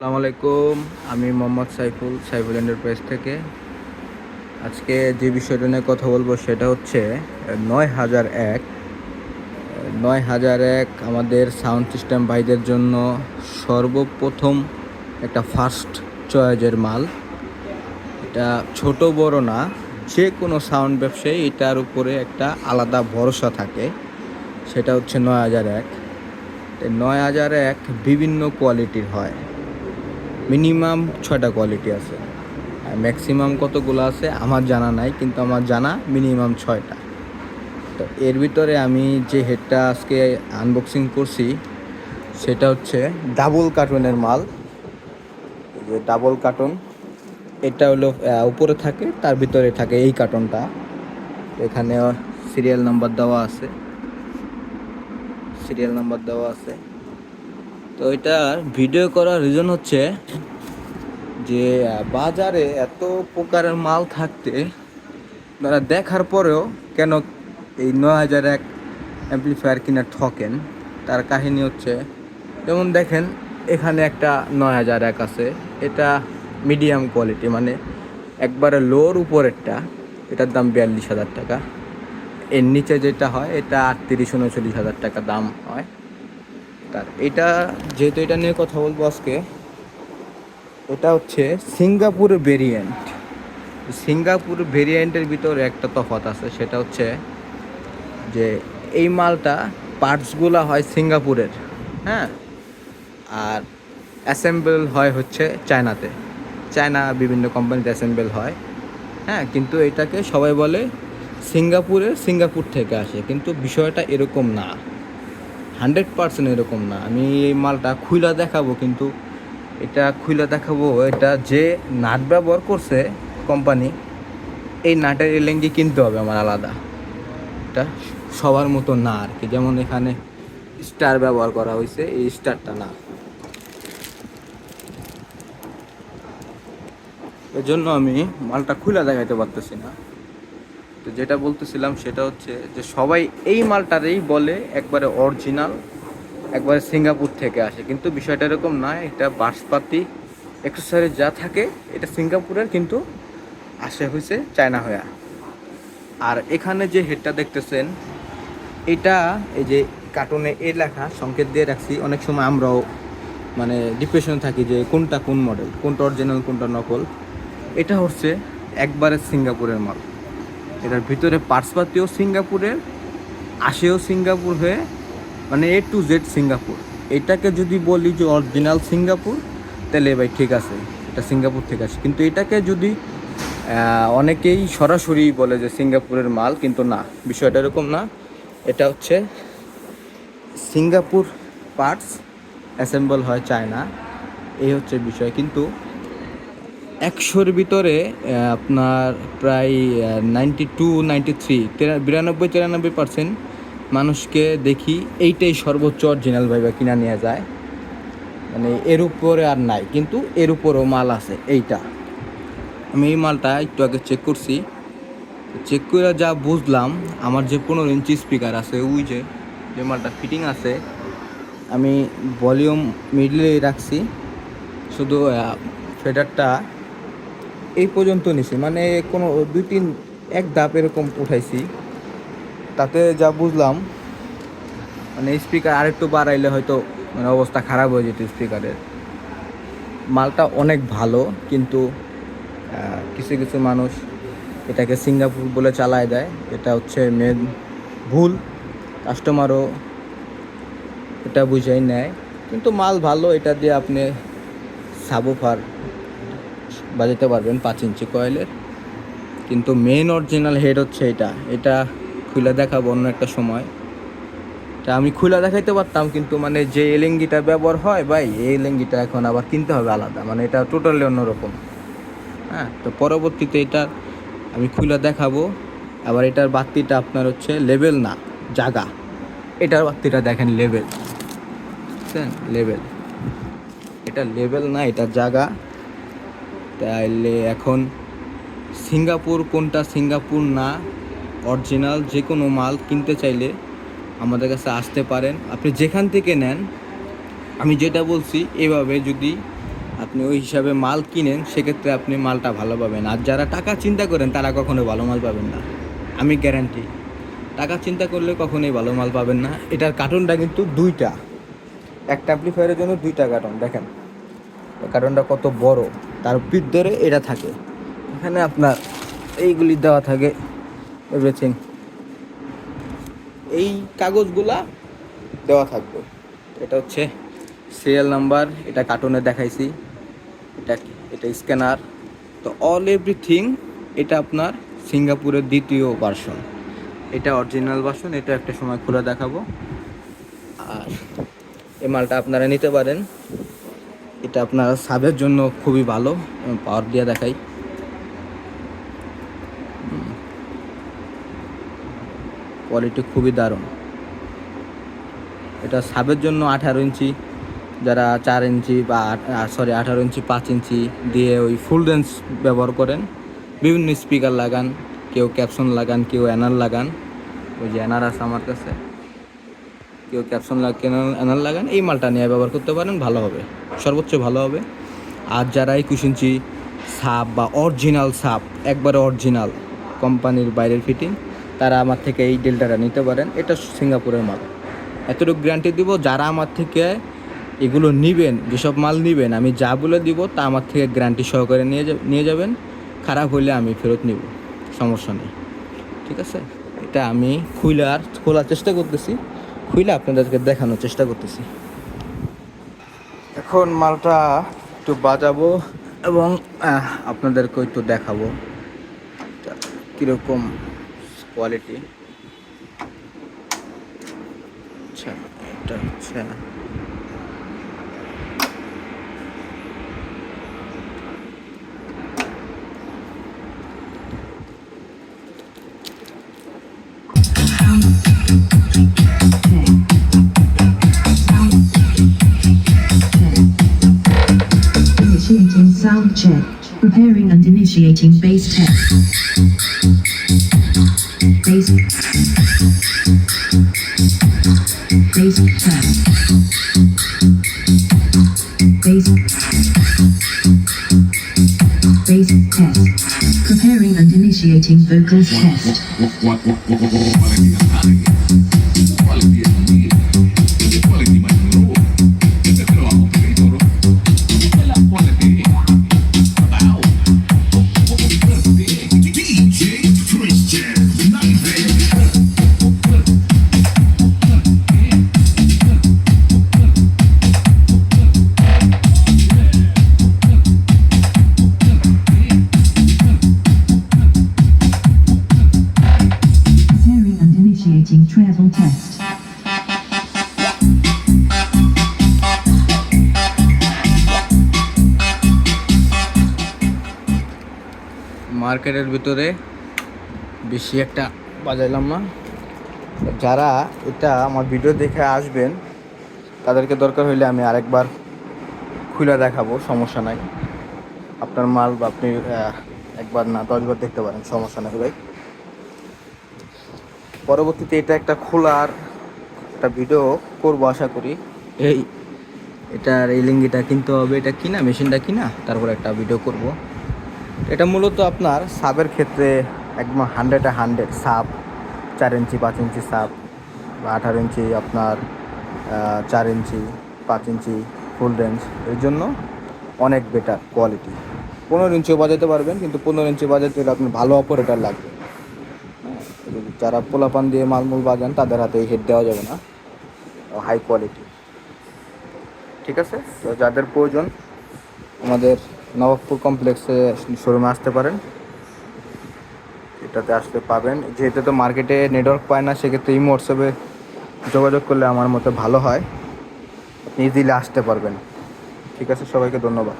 আসসালামু আলাইকুম। আমি মোহাম্মদ সাইফুল এন্টারপ্রাইজ থেকে আজকে যে বিষয়টা নিয়ে কথা বলবো সেটা হচ্ছে ৯০০১। ৯০০১ আমাদের সাউন্ড সিস্টেম ভাইদের জন্য সর্বপ্রথম একটা ফার্স্ট চয়েজের মাল। এটা ছোট বড় না, যে কোনো সাউন্ড ব্যবসায়ী এটার উপরে একটা আলাদা ভরসা থাকে, সেটা হচ্ছে ৯০০১। ৯০০১ বিভিন্ন কোয়ালিটির হয়, মিনিমাম 6টা কোয়ালিটি আছে, আর ম্যাক্সিমাম কতগুলো আছে আমার জানা নাই, কিন্তু আমার জানা মিনিমাম 6টা। তো এর ভিতরে আমি যে হেডটা আজকে আনবক্সিং করছি সেটা হচ্ছে ডাবল কার্টুনের মাল। এই যে ডাবল কার্টুন, এটা হলো উপরে থাকে, তার ভিতরে থাকে এই কার্টুনটা। এখানে সিরিয়াল নাম্বার দেওয়া আছে। তো এটা ভিডিও করার রিজন হচ্ছে যে বাজারে এত প্রকারের মাল থাকতে তারা দেখার পরেও কেন এই ৯০০১ অ্যাম্প্লিফায়ার কিনা ঠকেন। তার কাহিনী হচ্ছে, যেমন দেখেন এখানে একটা ৯০০১ আছে, এটা মিডিয়াম কোয়ালিটি, মানে একবারে লোর উপরেরটা, এটার দাম ৪২,০০০ টাকা। এর নিচে যেটা হয় এটা ৩৮-৩৯,০০০ টাকা দাম হয় তার। এটা যেহেতু এটা নিয়ে কথা বলবো আজকে, এটা হচ্ছে সিঙ্গাপুর ভেরিয়েন্ট। সিঙ্গাপুর ভেরিয়েন্টের ভিতরে একটা তফাৎ আছে, সেটা হচ্ছে যে এই মালটা পার্টসগুলো হয় সিঙ্গাপুরের, হ্যাঁ, আর অ্যাসেম্বল হয় হচ্ছে চায়না বিভিন্ন কোম্পানিতে অ্যাসেম্বল হয়, হ্যাঁ। কিন্তু এটাকে সবাই বলে সিঙ্গাপুর থেকে আসে, কিন্তু বিষয়টা এরকম না, 100% এরকম না। আমি এই মালটা খুইলা দেখাবো, কিন্তু এটা যে নাট ব্যবহার করছে কোম্পানি, এই নাটের এলেঙ্গি কিনতে হবে আমার আলাদা। এটা সবার মতো না আর কি, যেমন এখানে স্টার ব্যবহার করা হয়েছে, এই স্টারটা না, এর জন্য আমি মালটা খুলে দেখাইতে পারতেছি না। তো যেটা বলতেছিলাম সেটা হচ্ছে যে সবাই এই মালটারেই বলে একবারে অরিজিনাল, একবারে সিঙ্গাপুর থেকে আসে, কিন্তু বিষয়টা এরকম নয়। এটা বাসপাতি অ্যাক্সেসরিজ যা থাকে এটা সিঙ্গাপুরের, কিন্তু আসে হয়েছে চায়না হয়ে। আর এখানে যে হেডটা দেখতেছেন, এটা এই যে কার্টুনে এ লেখা সংকেত দিয়ে রাখছি। অনেক সময় আমরাও মানে ডিপ্রেশন থাকি যে কোনটা কোন মডেল, কোনটা অরিজিনাল কোনটা নকল। এটা হচ্ছে একবারে সিঙ্গাপুরের মাল। এটার ভিতরে পার্টসপাতিও সিঙ্গাপুরের, আসেও সিঙ্গাপুর হয়ে, মানে A to Z সিঙ্গাপুর। এটাকে যদি বলি যে অরিজিনাল সিঙ্গাপুর, তাহলে ভাই ঠিক আছে, এটা সিঙ্গাপুর থেকে আসে। কিন্তু এটাকে যদি অনেকেই সরাসরি বলে যে সিঙ্গাপুরের মাল, কিন্তু না, বিষয়টা এরকম না। এটা হচ্ছে সিঙ্গাপুর পার্টস, অ্যাসেম্বল হয় চায়না, এই হচ্ছে বিষয়। কিন্তু ১০০-র ভিতরে আপনার প্রায় 92-93 93 92-93% মানুষকে দেখি এইটাই সর্বোচ্চ অরিজিনাল ভাইবা কিনা নিয়ে যায়, মানে এর উপরে আর নাই। কিন্তু এর উপরেও মাল আছে। এইটা আমি এই মালটা একটু আগে চেক করছি, চেক করে যা বুঝলাম, আমার যে 15 ইঞ্চি স্পিকার আছে, ওই যে মালটা ফিটিং আছে, আমি ভলিউম মিডলেই রাখছি, শুধু ফেডারটা এই পর্যন্ত নিছি, মানে কোনো 2-3 ধাপ এরকম উঠাইছি। তাতে যা বুঝলাম, মানে স্পিকার আরেকটু বাড়াইলে হয়তো মানে অবস্থা খারাপ হয়ে যেত স্পিকারের। মালটা অনেক ভালো, কিন্তু কিছু কিছু মানুষ এটাকে সিঙ্গাপুর বলে চালায় দেয়, এটা হচ্ছে মেন ভুল। কাস্টমারও এটা বুঝাই নেয়, কিন্তু মাল ভালো। এটা দিয়ে আপনি সাবুফার বাজাতে পারবেন 5 ইঞ্চি কয়েলের। কিন্তু মেন অরিজিনাল হেড হচ্ছে এটা খুলে দেখাবো অন্য একটা সময়। তা আমি খুলে দেখাইতে পারতাম, কিন্তু মানে যে এলেঙ্গিটা ব্যবহার হয় ভাই, এই এলেঙ্গিটা এখন আবার কিনতে হবে আলাদা, মানে এটা টোটালি অন্যরকম, হ্যাঁ। তো পরবর্তীতে এটা আমি খুলে দেখাবো। আবার এটার বাতিটা আপনার হচ্ছে লেভেল না, জাগা। এটার বাতিটা দেখেন লেভেল, বুঝছেন, লেভেল। এটা লেভেল না, এটা জাগা। তাইলে এখন সিঙ্গাপুর কোনটা সিঙ্গাপুর না, অরিজিনাল যে কোনো মাল কিনতে চাইলে আমাদের কাছে আসতে পারেন। আপনি যেখান থেকে নেন, আমি যেটা বলছি এভাবে যদি আপনি ওই হিসাবে মাল কিনেন, সেক্ষেত্রে আপনি মালটা ভালো পাবেন। আর যারা টাকা চিন্তা করেন তারা কখনো ভালো মাল পাবেন না, আমি গ্যারান্টি। টাকা চিন্তা করলে কখনোই ভালো মাল পাবেন না। এটার কার্টুনটা কিন্তু দুইটা, একটা অ্যাম্প্লিফায়ারের জন্য দুইটা কার্টুন। দেখেন কার্টুনটা কত বড়, তার ভিতরে এটা থাকে। এখানে আপনার এইগুলি দেওয়া থাকে, এভরিথিং, এই কাগজগুলা দেওয়া থাকবে। এটা হচ্ছে সিরিয়াল নাম্বার, এটা কার্টুনে দেখাইছি। এটা এটা স্ক্যানার, তো অল এভরিথিং। এটা আপনার সিঙ্গাপুরের দ্বিতীয় ভার্সন, এটা অরিজিনাল ভার্সন। এটা একটা সময় খুলে দেখাবো। আর এই মালটা আপনারা নিতে পারেন। এটা আপনার সাবের জন্য খুবই ভালো। পাওয়ার দিয়ে দেখাই, কোয়ালিটি খুবই দারুণ। এটা সাবের জন্য 18 ইঞ্চি, যারা 4 ইঞ্চি বা 18 ইঞ্চি 5 ইঞ্চি দিয়ে ওই ফুল রেঞ্জ ব্যবহার করেন, বিভিন্ন স্পিকার লাগান, কেউ ক্যাপসন লাগান, কেউ অ্যানার লাগান। ওই যে অ্যানার আছে আমার কাছে, কেউ ক্যাপসন অ্যানার লাগান, এই মালটা নিয়ে ব্যবহার করতে পারেন, ভালো হবে, সর্বোচ্চ ভালো হবে। আর যারা 21 ইঞ্চি সাব বা অরিজিনাল সাব, একবারে অরিজিনাল কোম্পানির বাইরের ফিটিং, তারা আমার থেকে এই ডেল্টাটা নিতে পারেন। এটা সিঙ্গাপুরের মাল, এতটুকু গ্যারান্টি দিব। যারা আমার থেকে এগুলো নেবেন, যেসব মাল নেবেন, আমি যা বলে দিব তা আমার থেকে গ্যারান্টি সহকারে নিয়ে যাবেন। খারাপ হইলে আমি ফেরত নিব, সমস্যা নেই, ঠিক আছে। এটা আমি খোলার চেষ্টা করতেছি, খুলে আপনাদেরকে দেখানোর চেষ্টা করতেছি। এখন মালটা একটু বাজাবো এবং আপনাদেরকে একটু দেখাবো কীরকম কোয়ালিটি। আচ্ছা, এটা হচ্ছে Initiating sound check. Preparing and initiating bass test. Bass. Bass test. Bass. Bass test. Preparing and initiating vocals test. Preparing and initiating travel test. মার্কেটের ভিতরে বেশি একটা বাজাইলাম না। যারা এটা আমার ভিডিও দেখে আসবেন, তাদেরকে দরকার হইলে আমি আরেকবার খুলে দেখাবো, সমস্যা নাই। আপনার মাল বা আপনি একবার না 10 বার দেখতে পারেন, সমস্যা নাই ভাই। পরবর্তীতে এটা একটা খোলার একটা ভিডিও করবো আশা করি। এটার এই লিঙ্গিটা কিনতে হবে, এটা কিনা, মেশিনটা কিনা, তারপর একটা ভিডিও করব। এটা মূলত আপনার সাবের ক্ষেত্রে একদম 100 সাব, 4 ইঞ্চি 5 ইঞ্চি সাব বা 18 ইঞ্চি আপনার 4 ইঞ্চি 5 ইঞ্চি ফুল রেঞ্জ, এর জন্য অনেক বেটার কোয়ালিটি। 15 ইঞ্চিও বাজাতে পারবেন, কিন্তু 15 ইঞ্চি বাজাতে হলে আপনার ভালো অপারেটর লাগবে। যারা পোলাপান দিয়ে মালমূল বাজান তাদের হাতে এই হেড দেওয়া যাবে না, হাই কোয়ালিটি, ঠিক আছে। তো যাদের প্রয়োজন আমাদের নবাবপুর কমপ্লেক্সে শোরুমে আসতে পারেন, এটাতে আসলে পাবেন। যেহেতু তো মার্কেটে নেটওয়ার্ক পায় না, সেক্ষেত্রে এই হোয়াটসঅ্যাপে যোগাযোগ করলে আমার মতে ভালো হয়, আপনি ইজিলি আসতে পারবেন, ঠিক আছে। সবাইকে ধন্যবাদ।